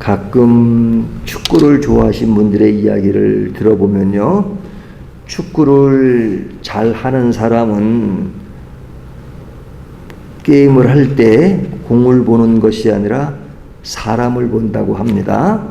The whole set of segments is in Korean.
가끔 축구를 좋아하신 분들의 이야기를 들어보면요, 축구를 잘 하는 사람은 게임을 할 때 공을 보는 것이 아니라 사람을 본다고 합니다.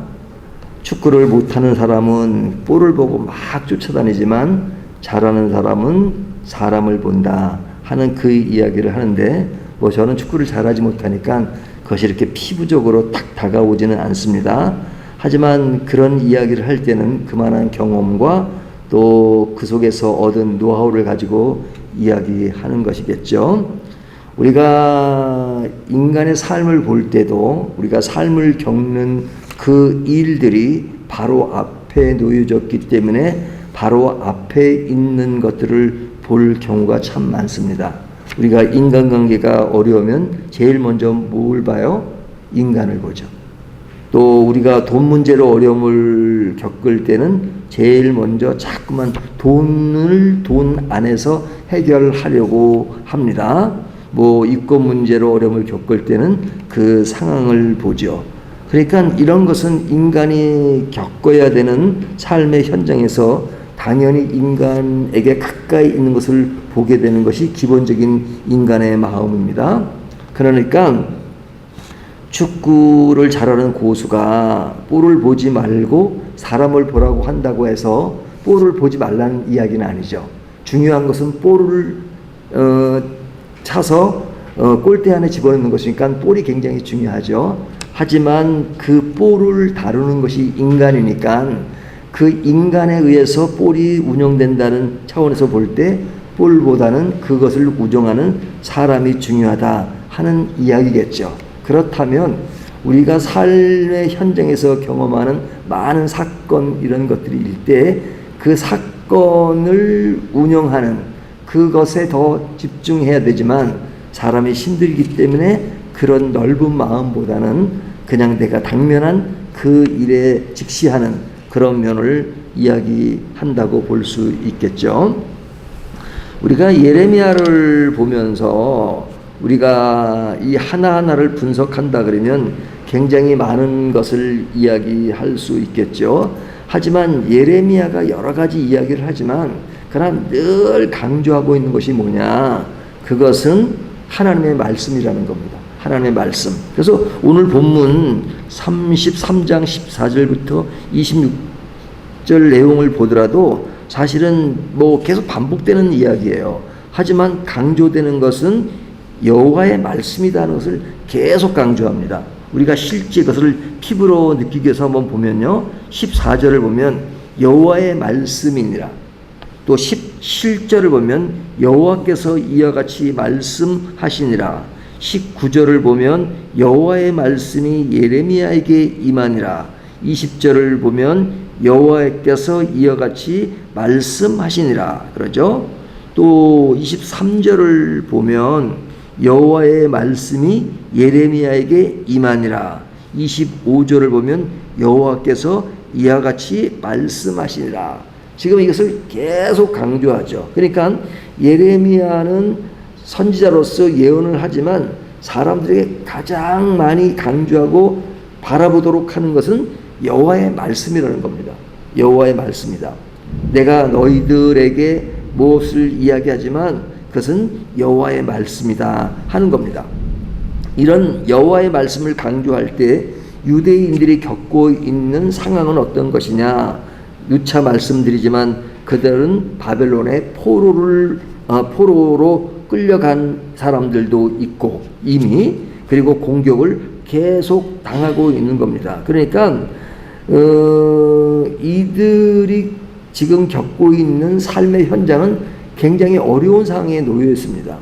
축구를 못하는 사람은 볼을 보고 막 쫓아다니지만 잘하는 사람은 사람을 본다 하는 그 이야기를 하는데, 저는 축구를 잘하지 못하니까 그것이 이렇게 피부적으로 딱 다가오지는 않습니다. 하지만 그런 이야기를 할 때는 그만한 경험과 또 그 속에서 얻은 노하우를 가지고 이야기하는 것이겠죠. 우리가 인간의 삶을 볼 때도 우리가 삶을 겪는 그 일들이 바로 앞에 놓여졌기 때문에 바로 앞에 있는 것들을 볼 경우가 참 많습니다. 우리가 인간관계가 어려우면 제일 먼저 뭘 봐요? 인간을 보죠. 또 우리가 돈 문제로 어려움을 겪을 때는 제일 먼저 자꾸만 돈 안에서 해결하려고 합니다. 입금 문제로 어려움을 겪을 때는 그 상황을 보죠. 그러니까 이런 것은 인간이 겪어야 되는 삶의 현장에서 당연히 인간에게 가까이 있는 것을 보게 되는 것이 기본적인 인간의 마음입니다. 그러니까 축구를 잘하는 고수가 볼을 보지 말고 사람을 보라고 한다고 해서 볼을 보지 말라는 이야기는 아니죠. 중요한 것은 볼을 차서 골대 안에 집어넣는 것이니까 볼이 굉장히 중요하죠. 하지만 그 볼을 다루는 것이 인간이니까 그 인간에 의해서 볼이 운영된다는 차원에서 볼 때 볼보다는 그것을 우정하는 사람이 중요하다 하는 이야기겠죠. 그렇다면 우리가 삶의 현장에서 경험하는 많은 사건 이런 것들일 때 그 사건을 운영하는 그것에 더 집중해야 되지만 사람이 힘들기 때문에 그런 넓은 마음보다는 그냥 내가 당면한 그 일에 직시하는 그런 면을 이야기한다고 볼 수 있겠죠. 우리가 예레미야를 보면서 우리가 이 하나하나를 분석한다 그러면 굉장히 많은 것을 이야기할 수 있겠죠. 하지만 예레미야가 여러 가지 이야기를 하지만 그러나 늘 강조하고 있는 것이 뭐냐? 그것은 하나님의 말씀이라는 겁니다. 하나님의 말씀. 그래서 오늘 본문 33장 14절부터 26절 내용을 보더라도 사실은 계속 반복되는 이야기예요. 하지만 강조되는 것은 여호와의 말씀이라는 것을 계속 강조합니다. 우리가 실제 그것을 피부로 느끼기 위해서 한번 보면요, 14절을 보면 여호와의 말씀이니라, 또 17절을 보면 여호와께서 이와 같이 말씀하시니라, 19절을 보면 여호와의 말씀이 예레미야에게 임하니라, 20절을 보면 여호와께서 이와 같이 말씀하시니라 그러죠. 또 23절을 보면 여호와의 말씀이 예레미야에게 임하니라, 25절을 보면 여호와께서 이와 같이 말씀하시니라. 지금 이것을 계속 강조하죠. 그러니까 예레미야는 선지자로서 예언을 하지만 사람들에게 가장 많이 강조하고 바라보도록 하는 것은 여호와의 말씀이라는 겁니다. 여호와의 말씀이다. 내가 너희들에게 무엇을 이야기하지만 그것은 여호와의 말씀이다 하는 겁니다. 이런 여호와의 말씀을 강조할 때 유대인들이 겪고 있는 상황은 어떤 것이냐? 누차 말씀드리지만 그들은 바벨론의 포로로 끌려간 사람들도 있고 이미, 그리고 공격을 계속 당하고 있는 겁니다. 그러니까 이들이 지금 겪고 있는 삶의 현장은 굉장히 어려운 상황에 놓여 있습니다.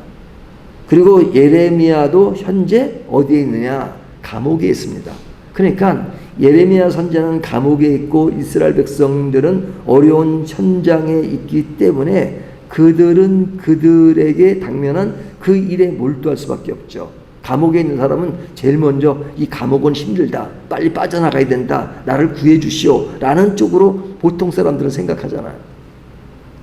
그리고 예레미야도 현재 어디에 있느냐? 감옥에 있습니다. 그러니까 예레미야 선지자는 감옥에 있고 이스라엘 백성들은 어려운 현장에 있기 때문에 그들은 그들에게 당면한 그 일에 몰두할 수밖에 없죠. 감옥에 있는 사람은 제일 먼저 이 감옥은 힘들다, 빨리 빠져나가야 된다, 나를 구해 주시오 라는 쪽으로 보통 사람들은 생각하잖아요.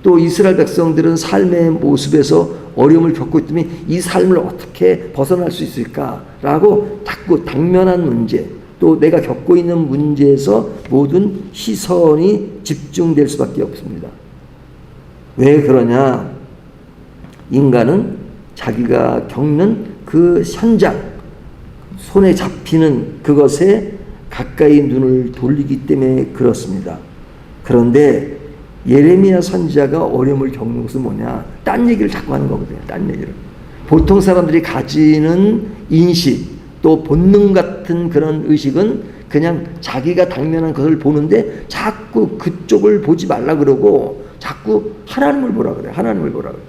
또 이스라엘 백성들은 삶의 모습에서 어려움을 겪고 있다면 이 삶을 어떻게 벗어날 수 있을까라고 자꾸 당면한 문제, 또 내가 겪고 있는 문제에서 모든 시선이 집중될 수밖에 없습니다. 왜 그러냐? 인간은 자기가 겪는 그 현장, 손에 잡히는 그것에 가까이 눈을 돌리기 때문에 그렇습니다. 그런데 예레미야 선지자가 어려움을 겪는 것은 뭐냐? 딴 얘기를 자꾸 하는 거거든요. 딴 얘기를. 보통 사람들이 가지는 인식, 또 본능 같은 그런 의식은 그냥 자기가 당면한 것을 보는데 자꾸 그쪽을 보지 말라 그러고 자꾸 하나님을 보라 그래요. 하나님을 보라 그래요.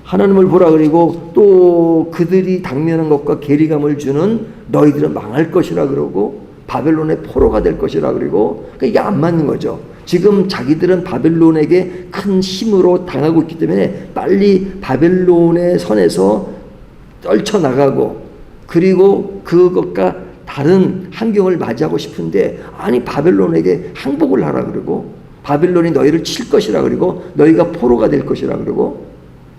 하나님을 보라 그리고 또 그들이 당면한 것과 괴리감을 주는 너희들은 망할 것이라 그러고 바벨론의 포로가 될 것이라 그러고 그러니까 이게 안 맞는 거죠. 지금 자기들은 바벨론에게 큰 힘으로 당하고 있기 때문에 빨리 바벨론의 선에서 떨쳐나가고 그리고 그것과 다른 환경을 맞이하고 싶은데 아니 바벨론에게 항복을 하라 그러고 바벨론이 너희를 칠 것이라 그러고 너희가 포로가 될 것이라 그러고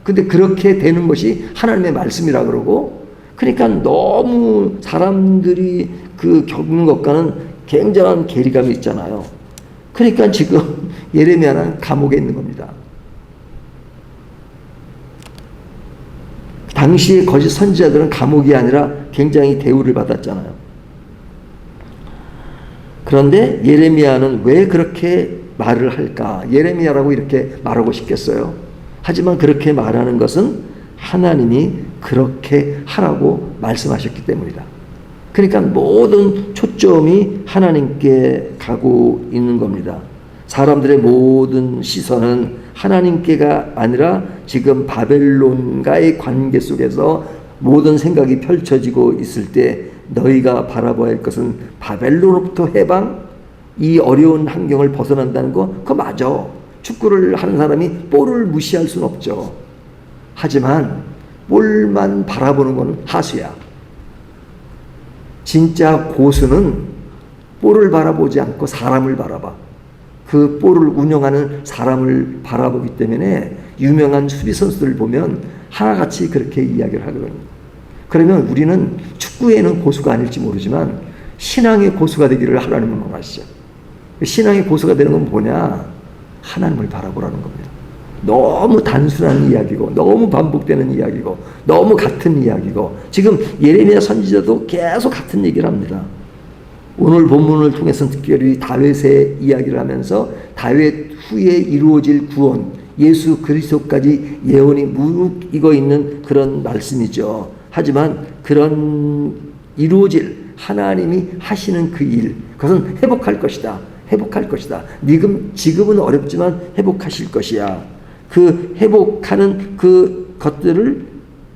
근데 그렇게 되는 것이 하나님의 말씀이라 그러고 그러니까 너무 사람들이 그 겪는 것과는 굉장한 괴리감이 있잖아요. 그러니까 지금 예레미야는 감옥에 있는 겁니다. 당시의 거짓 선지자들은 감옥이 아니라 굉장히 대우를 받았잖아요. 그런데 예레미야는 왜 그렇게 말을 할까? 예레미야라고 이렇게 말하고 싶겠어요? 하지만 그렇게 말하는 것은 하나님이 그렇게 하라고 말씀하셨기 때문이다. 그러니까 모든 초점이 하나님께 가고 있는 겁니다. 사람들의 모든 시선은 하나님께가 아니라 지금 바벨론과의 관계 속에서 모든 생각이 펼쳐지고 있을 때 너희가 바라봐야 할 것은 바벨론으로부터 해방, 이 어려운 환경을 벗어난다는 거 그거 맞아. 축구를 하는 사람이 볼을 무시할 수는 없죠. 하지만 볼만 바라보는 건 하수야. 진짜 고수는 볼을 바라보지 않고 사람을 바라봐. 그 볼을 운영하는 사람을 바라보기 때문에 유명한 수비 선수들을 보면 하나같이 그렇게 이야기를 하거든요. 그러면 우리는 축구에는 고수가 아닐지 모르지만 신앙의 고수가 되기를 하나님은 원하시죠. 신앙의 고수가 되는 건 뭐냐? 하나님을 바라보라는 겁니다. 너무 단순한 이야기고 너무 반복되는 이야기고 너무 같은 이야기고 지금 예레미야 선지자도 계속 같은 얘기를 합니다. 오늘 본문을 통해서 특별히 다윗의 이야기를 하면서 다윗 후에 이루어질 구원 예수 그리스도까지 예언이 무르익어 있는 그런 말씀이죠. 하지만 그런 이루어질 하나님이 하시는 그 일 그것은 회복할 것이다. 회복할 것이다. 지금은 어렵지만 회복하실 것이야. 그 회복하는 그 것들을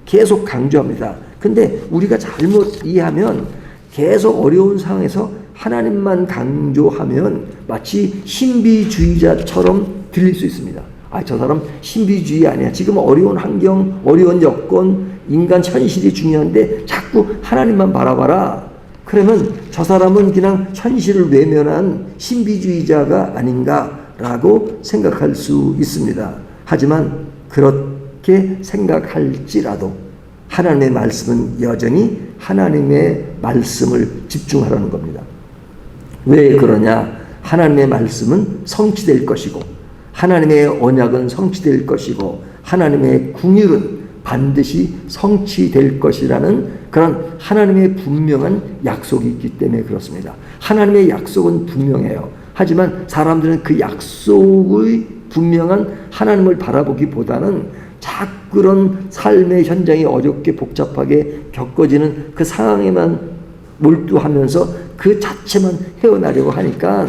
계속 강조합니다. 근데 우리가 잘못 이해하면 계속 어려운 상황에서 하나님만 강조하면 마치 신비주의자처럼 들릴 수 있습니다. 아, 저 사람 신비주의 아니야. 지금 어려운 환경, 어려운 여건, 인간 현실이 중요한데 자꾸 하나님만 바라봐라. 그러면 저 사람은 그냥 현실을 외면한 신비주의자가 아닌가라고 생각할 수 있습니다. 하지만 그렇게 생각할지라도 하나님의 말씀은 여전히 하나님의 말씀을 집중하라는 겁니다. 왜 그러냐? 하나님의 말씀은 성취될 것이고 하나님의 언약은 성취될 것이고 하나님의 긍휼은 반드시 성취될 것이라는 그런 하나님의 분명한 약속이 있기 때문에 그렇습니다. 하나님의 약속은 분명해요. 하지만 사람들은 그 약속의 분명한 하나님을 바라보기보다는 자꾸 그런 삶의 현장이 어렵게 복잡하게 겪어지는 그 상황에만 몰두하면서 그 자체만 헤어나려고 하니까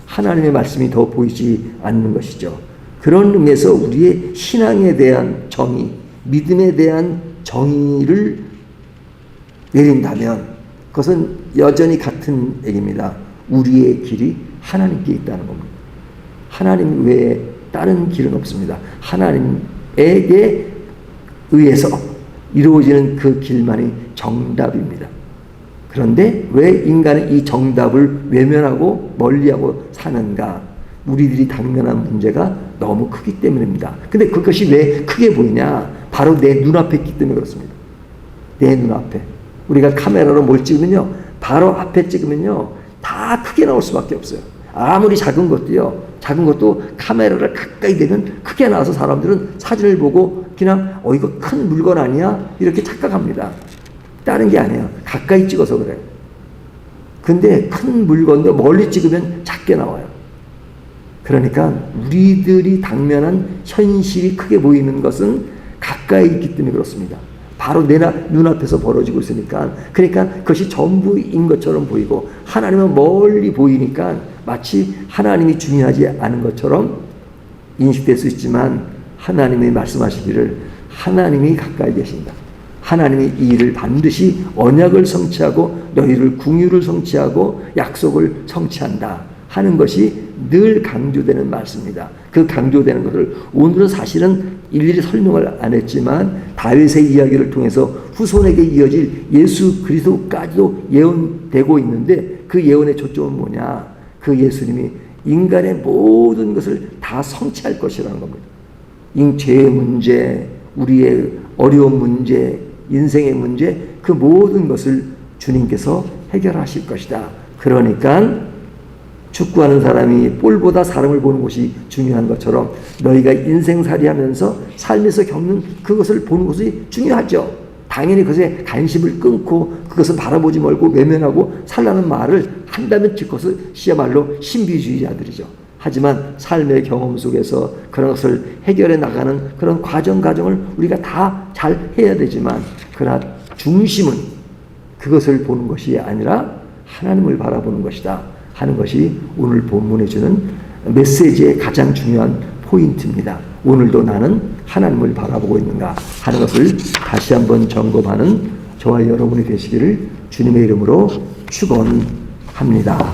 하나님의 말씀이 더 보이지 않는 것이죠. 그런 의미에서 우리의 신앙에 대한 정의, 믿음에 대한 정의를 내린다면 그것은 여전히 같은 얘기입니다. 우리의 길이 하나님께 있다는 겁니다. 하나님 외에 다른 길은 없습니다. 하나님에게 의해서 이루어지는 그 길만이 정답입니다. 그런데 왜 인간은 이 정답을 외면하고 멀리하고 사는가? 우리들이 당면한 문제가 너무 크기 때문입니다. 근데 그것이 왜 크게 보이냐? 바로 내 눈앞에 있기 때문에 그렇습니다. 내 눈앞에. 우리가 카메라로 뭘 찍으면요. 바로 앞에 찍으면요, 다 크게 나올 수밖에 없어요. 아무리 작은 것도요, 작은 것도 카메라를 가까이 대면 크게 나와서 사람들은 사진을 보고 그냥 이거 큰 물건 아니야? 이렇게 착각합니다. 다른 게 아니에요. 가까이 찍어서 그래요. 근데 큰 물건도 멀리 찍으면 작게 나와요. 그러니까 우리들이 당면한 현실이 크게 보이는 것은 가까이 있기 때문에 그렇습니다. 바로 내 눈앞에서 벌어지고 있으니까. 그러니까 그것이 전부인 것처럼 보이고 하나님은 멀리 보이니까 마치 하나님이 중요하지 않은 것처럼 인식될 수 있지만, 하나님이 말씀하시기를 하나님이 가까이 계신다. 하나님이 이 일을 반드시 언약을 성취하고 너희를 궁유를 성취하고 약속을 성취한다 하는 것이 늘 강조되는 말씀입니다. 그 강조되는 것을 오늘은 사실은 일일이 설명을 안 했지만 다윗의 이야기를 통해서 후손에게 이어질 예수 그리스도까지도 예언되고 있는데, 그 예언의 초점은 뭐냐? 그 예수님이 인간의 모든 것을 다 성취할 것이라는 겁니다. 죄의 문제, 우리의 어려운 문제, 인생의 문제, 그 모든 것을 주님께서 해결하실 것이다. 그러니까 축구하는 사람이 볼보다 사람을 보는 것이 중요한 것처럼 너희가 인생살이 하면서 삶에서 겪는 그것을 보는 것이 중요하죠. 당연히 그것에 관심을 끊고 그것을 바라보지 말고 외면하고 살라는 말을 한다면 그것이야말로 신비주의자들이죠. 하지만 삶의 경험 속에서 그런 것을 해결해 나가는 그런 과정을 우리가 다 잘 해야 되지만, 그러나 중심은 그것을 보는 것이 아니라 하나님을 바라보는 것이다 하는 것이 오늘 본문에 주는 메시지의 가장 중요한 포인트입니다. 오늘도 나는 하나님을 바라보고 있는가 하는 것을 다시 한번 점검하는 저와 여러분이 되시기를 주님의 이름으로 축원합니다.